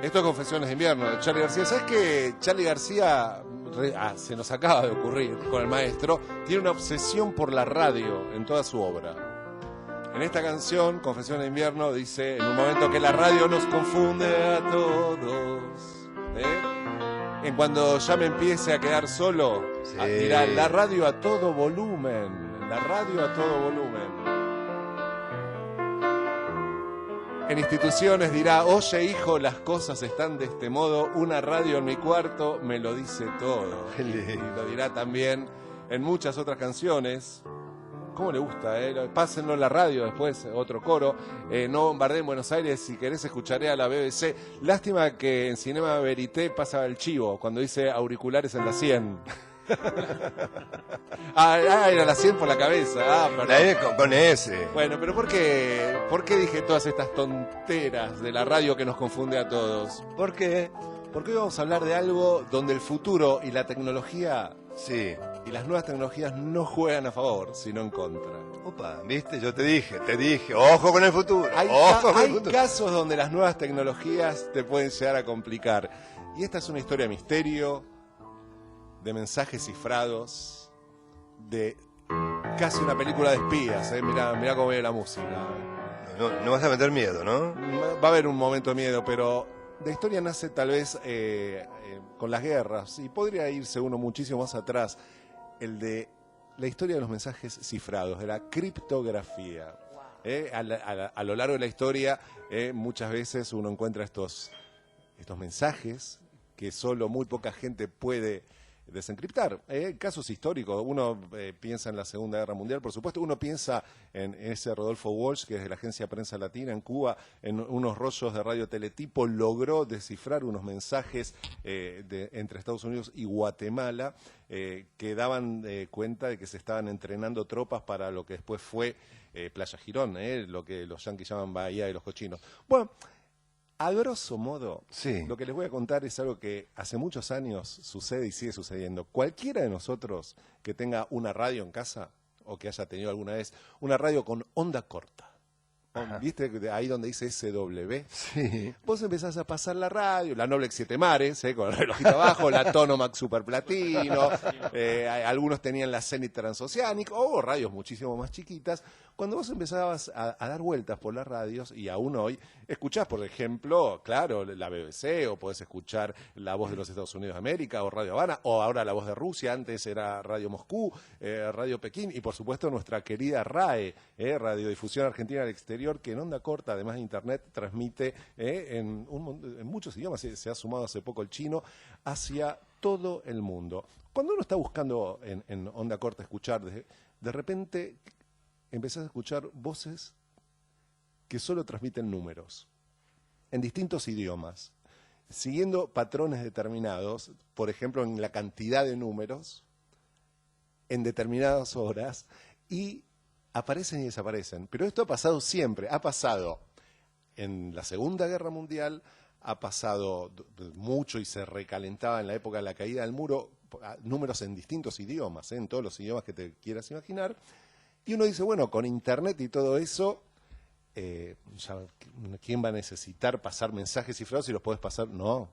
Esto es Confesiones de Invierno de Charly García. ¿Sabes que Charly García, se nos acaba de ocurrir con el maestro, tiene una obsesión por la radio en toda su obra? En esta canción, Confesiones de Invierno, dice en un momento que la radio nos confunde a todos. En cuando ya me empiece a quedar solo, Sí. dirá la radio a todo volumen. La radio a todo volumen. En instituciones dirá, oye hijo, las cosas están de este modo, una radio en mi cuarto me lo dice todo. Y lo dirá también en muchas otras canciones. ¿Cómo le gusta? Pásenlo en la radio después, otro coro. No bombardeen Buenos Aires, si querés escucharé a la BBC. Lástima que en Cinema Verité pasa el chivo, cuando dice auriculares en la 100. Era la 100 por la cabeza. Perdón. Con ese. Bueno, pero ¿por qué dije todas estas tonteras de la radio que nos confunde a todos? ¿Por qué? Porque hoy vamos a hablar de algo donde el futuro y la tecnología, Sí. y las nuevas tecnologías no juegan a favor, sino en contra. Opa, ¿viste? Yo te dije, ojo con el futuro. Hay Ojo con el futuro. casos donde las nuevas tecnologías te pueden llegar a complicar. Y esta es una historia de misterio, de mensajes cifrados, de casi una película de espías. Mirá cómo viene la música. No vas a meter miedo, ¿no? Va a haber un momento de miedo, pero la historia nace tal vez con las guerras, y podría irse uno muchísimo más atrás, el de la historia de los mensajes cifrados, de la criptografía. A lo largo de la historia, muchas veces uno encuentra estos mensajes que solo muy poca gente puede desencriptar. Casos históricos, uno piensa en la Segunda Guerra Mundial, por supuesto, uno piensa en ese Rodolfo Walsh, que es de la Agencia Prensa Latina en Cuba, en unos rollos de radioteletipo logró descifrar unos mensajes entre Estados Unidos y Guatemala que daban cuenta de que se estaban entrenando tropas para lo que después fue Playa Girón, lo que los yanquis llaman Bahía de los Cochinos. Bueno, a grosso modo, Sí. lo que les voy a contar es algo que hace muchos años sucede y sigue sucediendo. Cualquiera de nosotros que tenga una radio en casa, o que haya tenido alguna vez una radio con onda corta, ¿viste? Ahí donde dice SW. Sí. Vos empezás a pasar la radio, la Noblex 7 Mares, con el relojito abajo, la Tonomax Super Platino, algunos tenían la Zenith Transoceánica, o radios muchísimo más chiquitas. Cuando vos empezabas a dar vueltas por las radios, y aún hoy, escuchás, por ejemplo, claro, la BBC, o podés escuchar La Voz de los Estados Unidos de América, o Radio Habana, o ahora La Voz de Rusia, antes era Radio Moscú, Radio Pekín, y por supuesto nuestra querida RAE, Radiodifusión Argentina del Exterior, que en onda corta, además de Internet, transmite en muchos idiomas, se ha sumado hace poco el chino, hacia todo el mundo. Cuando uno está buscando en onda corta escuchar, de repente empezás a escuchar voces que solo transmiten números, en distintos idiomas, siguiendo patrones determinados, por ejemplo, en la cantidad de números, en determinadas horas, y aparecen y desaparecen. Pero esto ha pasado siempre, ha pasado en la Segunda Guerra Mundial, ha pasado mucho y se recalentaba en la época de la caída del muro, números en distintos idiomas, en todos los idiomas que te quieras imaginar. Y uno dice, bueno, con Internet y todo eso, ¿quién va a necesitar pasar mensajes cifrados si los podés pasar? No.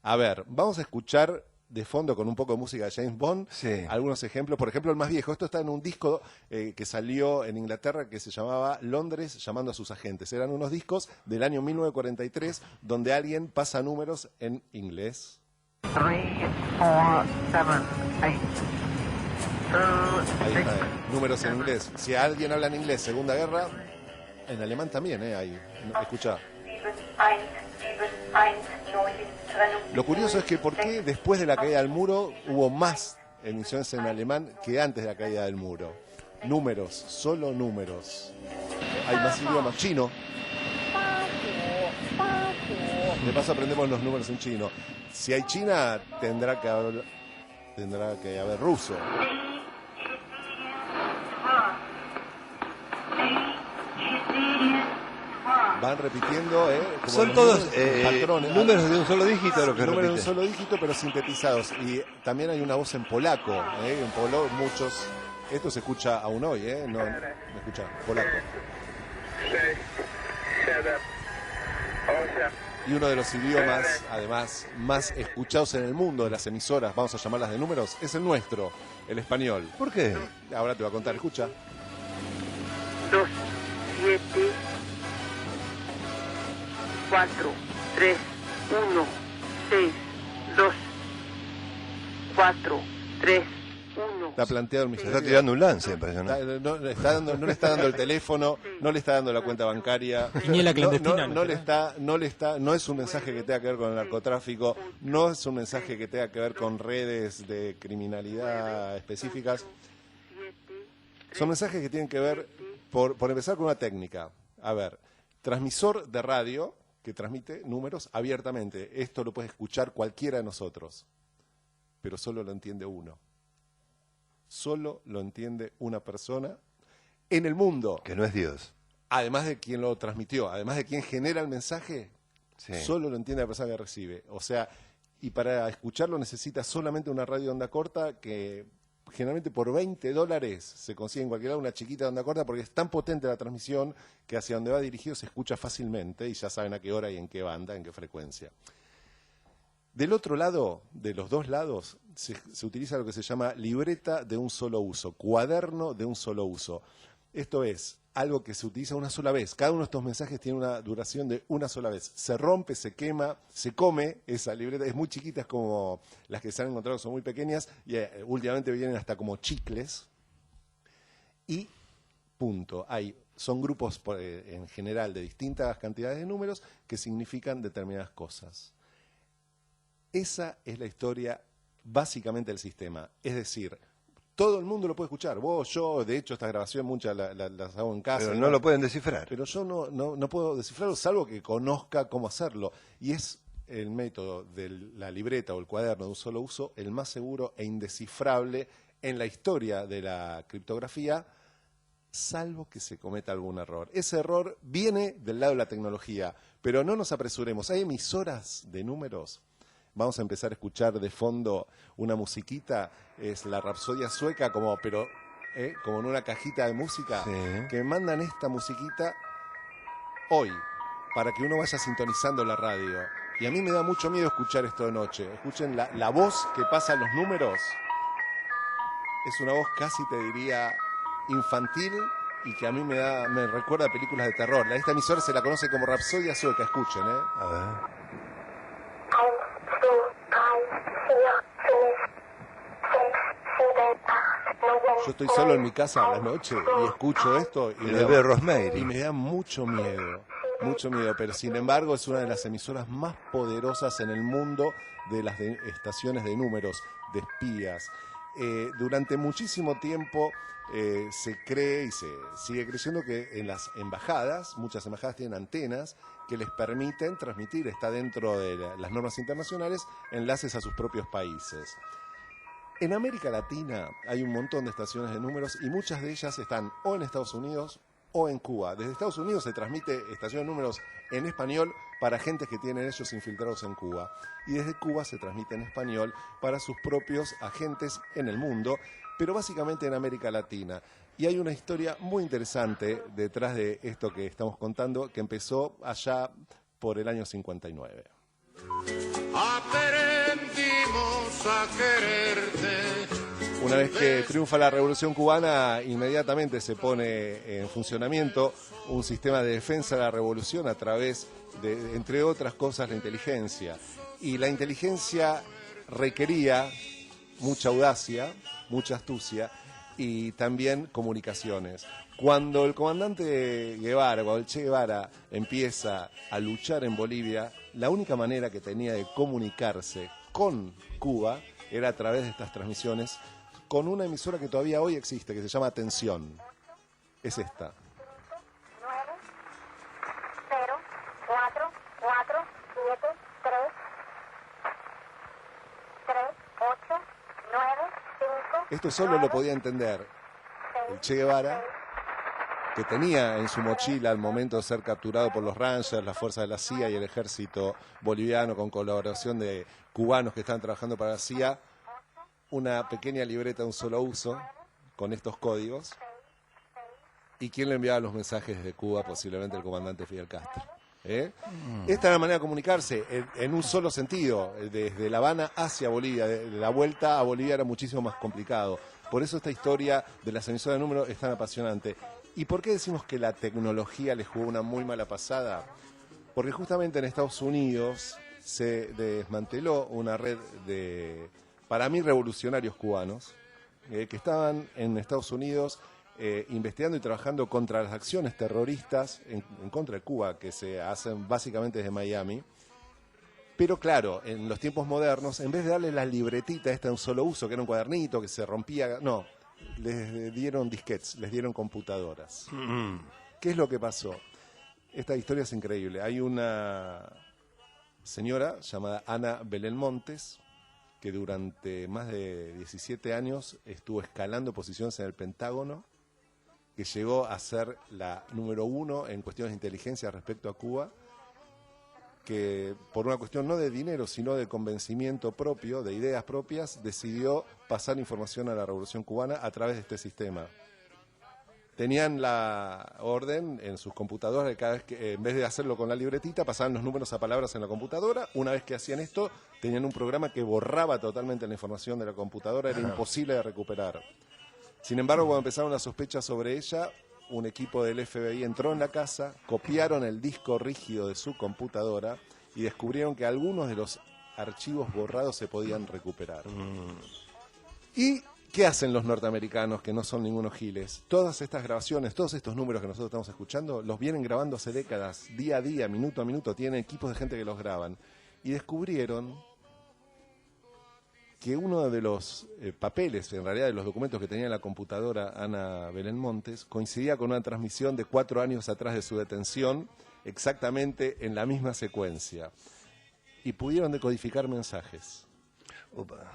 A ver, vamos a escuchar de fondo con un poco de música de James Bond, Sí. algunos ejemplos. Por ejemplo, el más viejo, esto está en un disco que salió en Inglaterra que se llamaba Londres llamando a sus agentes. Eran unos discos del año 1943 donde alguien pasa números en inglés. 3, 4, 7, 8. Ahí está, números en inglés. Si alguien habla en inglés, Segunda Guerra, en alemán también, ahí. Escucha. Lo curioso es que por qué después de la caída del muro hubo más emisiones en alemán que antes de la caída del muro. Números, solo números. Hay más idiomas. Chino. De paso aprendemos los números en chino. Si hay China, tendrá que haber ruso. Van repitiendo, como Son los todos patrones, números de un solo dígito lo que números de un repite. solo dígito, pero sintetizados. Y también hay una voz en polaco, en muchos. Esto se escucha aún hoy, no me escucha polaco. 6, 7, 8, Y uno de los idiomas, además, más escuchados en el mundo de las emisoras, vamos a llamarlas de números, es el nuestro, el español. ¿Por qué? Ahora te voy a contar, escucha. 2, 7, 4, 3, 1, 6, 2, 4, 3, 1. Está planteado el Se misterio. está tirando un lance, impresionante. No le está dando el teléfono, no le está dando la cuenta bancaria. Quiniela clandestina, No es un mensaje que tenga que ver con el narcotráfico, no es un mensaje que tenga que ver con redes de criminalidad específicas. Son mensajes que tienen que ver, por empezar, con una técnica. A ver, transmisor de radio que transmite números abiertamente. Esto lo puede escuchar cualquiera de nosotros, pero solo lo entiende uno. Solo lo entiende una persona en el mundo. Que no es Dios. Además de quien lo transmitió, además de quien genera el mensaje, Sí. solo lo entiende la persona que recibe. O sea, y para escucharlo necesita solamente una radio de onda corta que generalmente por $20 se consigue en cualquier lado una chiquita de onda corta porque es tan potente la transmisión que hacia donde va dirigido se escucha fácilmente y ya saben a qué hora y en qué banda, en qué frecuencia. Del otro lado, de los dos lados, se utiliza lo que se llama libreta de un solo uso, cuaderno de un solo uso. Esto es algo que se utiliza una sola vez. Cada uno de estos mensajes tiene una duración de una sola vez. Se rompe, se quema, se come esa libreta. Es muy chiquita, es como las que se han encontrado, son muy pequeñas y últimamente vienen hasta como chicles. Y punto. Son grupos en general de distintas cantidades de números que significan determinadas cosas. Esa es la historia básicamente del sistema. Es decir, todo el mundo lo puede escuchar. Vos, yo, de hecho, esta grabación muchas las hago en casa. Pero no lo pueden descifrar. Pero yo no puedo descifrarlo salvo que conozca cómo hacerlo. Y es el método de la libreta o el cuaderno de un solo uso el más seguro e indescifrable en la historia de la criptografía, salvo que se cometa algún error. Ese error viene del lado de la tecnología, pero no nos apresuremos. Hay emisoras de números. Vamos a empezar a escuchar de fondo una musiquita, es la Rapsodia Sueca, como en una cajita de música, Sí. que mandan esta musiquita hoy, para que uno vaya sintonizando la radio. Y a mí me da mucho miedo escuchar esto de noche. Escuchen la voz que pasa en los números. Es una voz casi, te diría, infantil y que a mí me recuerda a películas de terror. Esta emisora se la conoce como Rapsodia Sueca, escuchen, ¿eh? A ver. Yo estoy solo en mi casa a la noche y escucho esto y El bebé Rosemary. y me da mucho miedo, pero sin embargo es una de las emisoras más poderosas en el mundo de las estaciones de números, de espías. Durante muchísimo tiempo se cree y se sigue creyendo que en las embajadas, muchas embajadas tienen antenas que les permiten transmitir, está dentro de las normas internacionales, enlaces a sus propios países. En América Latina hay un montón de estaciones de números y muchas de ellas están o en Estados Unidos o en Cuba. Desde Estados Unidos se transmite estaciones de números en español para agentes que tienen ellos infiltrados en Cuba. Y desde Cuba se transmite en español para sus propios agentes en el mundo, pero básicamente en América Latina. Y hay una historia muy interesante detrás de esto que estamos contando, que empezó allá por el año 59. Aprendimos a quererte. Una vez que triunfa la Revolución Cubana, inmediatamente se pone en funcionamiento un sistema de defensa de la revolución a través de, entre otras cosas, la inteligencia. Y la inteligencia requería mucha audacia, mucha astucia y también comunicaciones. Cuando el comandante Guevara, cuando el Che Guevara empieza a luchar en Bolivia, la única manera que tenía de comunicarse con Cuba era a través de estas transmisiones con una emisora que todavía hoy existe, que se llama Atención. Es esta. 9, 0, 4, 4, 7, 3, 3, 8, 9, 5. Esto solo lo podía entender el Che Guevara, que tenía en su mochila al momento de ser capturado por los Rangers, las fuerzas de la CIA y el ejército boliviano con colaboración de cubanos que estaban trabajando para la CIA, una pequeña libreta de un solo uso con estos códigos. ¿Y quién le enviaba los mensajes desde Cuba? Posiblemente el comandante Fidel Castro. Esta era la manera de comunicarse en un solo sentido, desde La Habana hacia Bolivia. De la vuelta a Bolivia era muchísimo más complicado. Por eso esta historia de las emisoras de números es tan apasionante. ¿Y por qué decimos que la tecnología le jugó una muy mala pasada? Porque justamente en Estados Unidos se desmanteló una red de, para mí, revolucionarios cubanos que estaban en Estados Unidos investigando y trabajando contra las acciones terroristas en contra de Cuba, que se hacen básicamente desde Miami. Pero claro, en los tiempos modernos, en vez de darle la libretita esta de un solo uso, que era un cuadernito que se rompía, no, les dieron disquetes, les dieron computadoras. ¿Qué es lo que pasó? Esta historia es increíble. Hay una señora llamada Ana Belén Montes, que durante más de 17 años estuvo escalando posiciones en el Pentágono, que llegó a ser la número 1 en cuestiones de inteligencia respecto a Cuba, que por una cuestión no de dinero, sino de convencimiento propio, de ideas propias, decidió pasar información a la Revolución Cubana a través de este sistema. Tenían la orden en sus computadoras de cada vez que, en vez de hacerlo con la libretita, pasaban los números a palabras en la computadora. Una vez que hacían esto, tenían un programa que borraba totalmente la información de la computadora, era imposible de recuperar. Sin embargo, cuando empezaron las sospechas sobre ella, un equipo del FBI entró en la casa, copiaron el disco rígido de su computadora y descubrieron que algunos de los archivos borrados se podían recuperar. ¿Y qué hacen los norteamericanos, que no son ningunos giles? Todas estas grabaciones, todos estos números que nosotros estamos escuchando, los vienen grabando hace décadas, día a día, minuto a minuto, tienen equipos de gente que los graban. Y descubrieron que uno de los papeles, en realidad de los documentos que tenía en la computadora Ana Belén Montes, coincidía con una transmisión de 4 años atrás de su detención, exactamente en la misma secuencia. Y pudieron decodificar mensajes. Opa.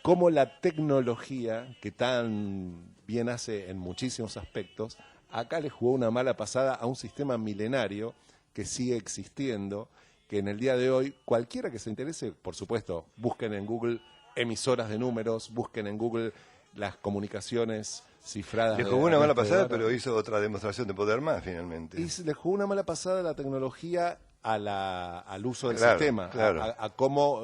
Cómo la tecnología, que tan bien hace en muchísimos aspectos, acá le jugó una mala pasada a un sistema milenario que sigue existiendo, que en el día de hoy, cualquiera que se interese, por supuesto, busquen en Google emisoras de números, busquen en Google las comunicaciones cifradas. Le jugó una mala pasada, pero hizo otra demostración de poder más, finalmente. Y le jugó una mala pasada la tecnología al uso del Claro, sistema, claro. a cómo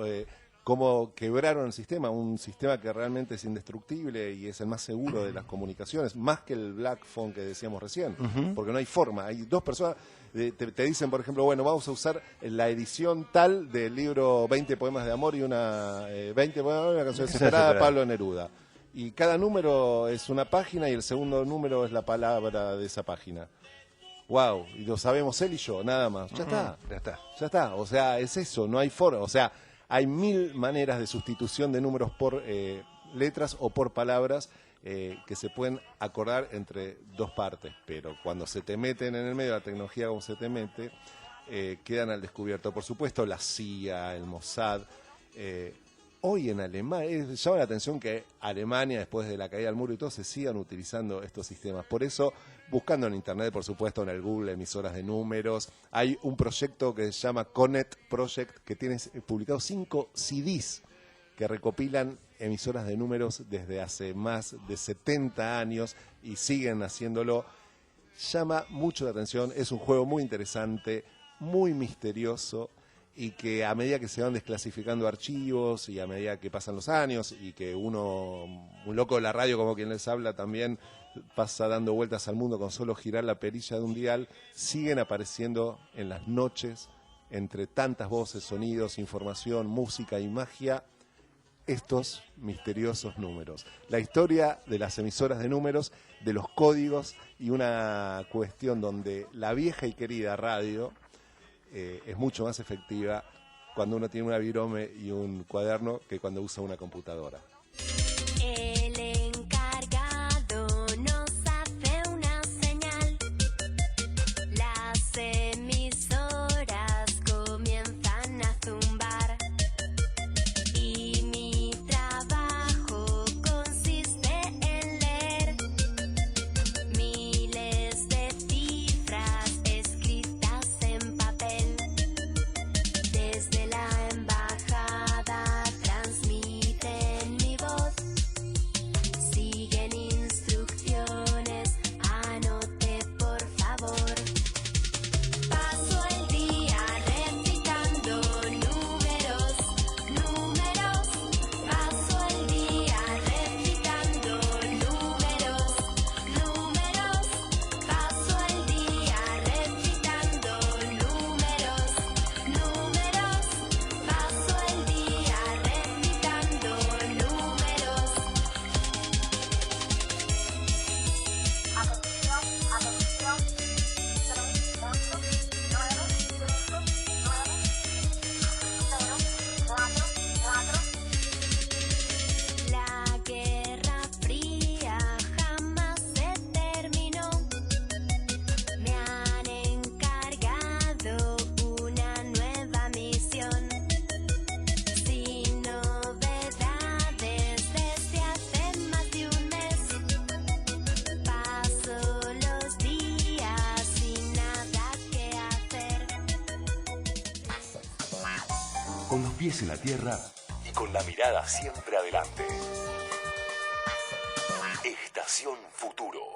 quebraron el sistema, un sistema que realmente es indestructible y es el más seguro de las comunicaciones, más que el Black Phone que decíamos recién, porque no hay forma. Hay dos personas, te dicen, por ejemplo, bueno, vamos a usar la edición tal del libro 20 poemas de amor y una 20 poemas, una canción desesperada de Pablo Neruda. Y cada número es una página y el segundo número es la palabra de esa página. Wow, y lo sabemos él y yo, nada más. Ya está. Ya está. O sea, es eso, no hay forma. O sea, hay 1000 maneras de sustitución de números por letras o por palabras que se pueden acordar entre dos partes, pero cuando se te meten en el medio de la tecnología como se te mete, quedan al descubierto. Por supuesto, la CIA, el Mossad. Hoy en Alemania, llama la atención que Alemania, después de la caída del muro y todo, se sigan utilizando estos sistemas. Por eso, buscando en internet, por supuesto, en el Google, emisoras de números, hay un proyecto que se llama Conet Project, que tiene publicado 5 CDs que recopilan emisoras de números desde hace más de 70 años y siguen haciéndolo. Llama mucho la atención, es un juego muy interesante, muy misterioso, y que a medida que se van desclasificando archivos y a medida que pasan los años y que uno, un loco de la radio como quien les habla, también pasa dando vueltas al mundo con solo girar la perilla de un dial, siguen apareciendo en las noches, entre tantas voces, sonidos, información, música y magia, estos misteriosos números. La historia de las emisoras de números, de los códigos y una cuestión donde la vieja y querida radio es mucho más efectiva cuando uno tiene una virome y un cuaderno que cuando usa una computadora. El encargado nos hace una señal. Las emisoras comienzan a zumbar. Y mi trabajo consiste en leer miles de cifras escritas en papel. Desde la embajada transmiten mi con los pies en la tierra y con la mirada siempre adelante. Estación Futuro.